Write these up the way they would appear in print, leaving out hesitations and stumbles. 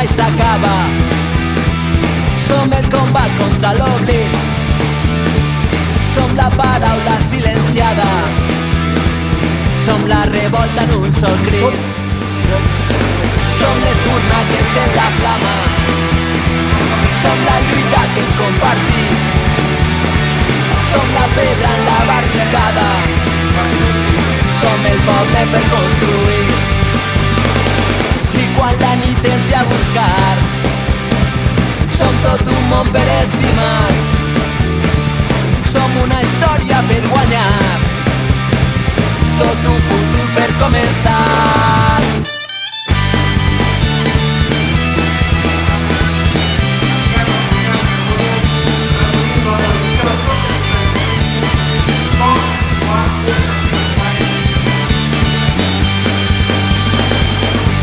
mai s'acaba. Som el combat contra l'oblit, som la paraula silenciada, som la revolta en un sol crit. Som l'espurna que encén la flama, som la lluita que hem compartit, som la pedra en la barricada, som el poble per construir. I quan la nit ens ve a buscar, som tot un món per estimar, som una història per guanyar, tot un futur per començar.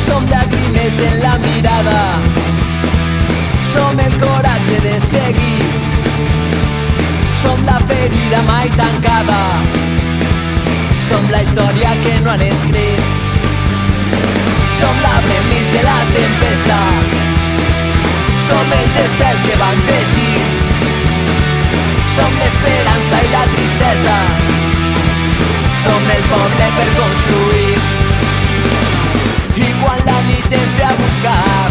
Som llàgrimes en la mirada, som el coratge de seguir, som la ferida mai tancada, som la història que no han escrit, som l'arbre enmig de la tempesta, som els estels que van teixir, som l'esperança i la tristesa, som el poble per construir. I quan la nit ens ve a buscar,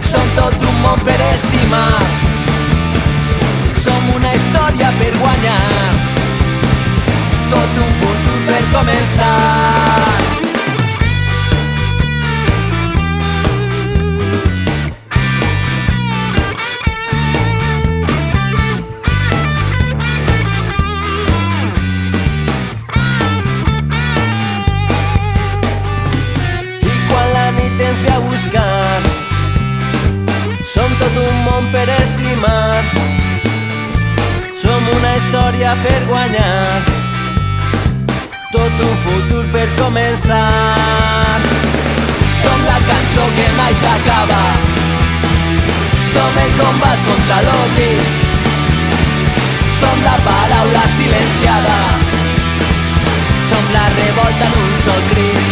som tot un món per estimar, som una història per guanyar, tot un futur per començar. Ens ve a buscar, som tot un món per estimar, som una història per guanyar, tot un futur per començar. Som la cançó que mai s'acaba, som el combat contra l'oblit, som la paraula silenciada, som la revolta en un sol crit.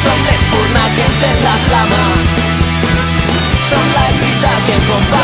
Som l'espurna que encén la flama, som la lluita que hem compartit,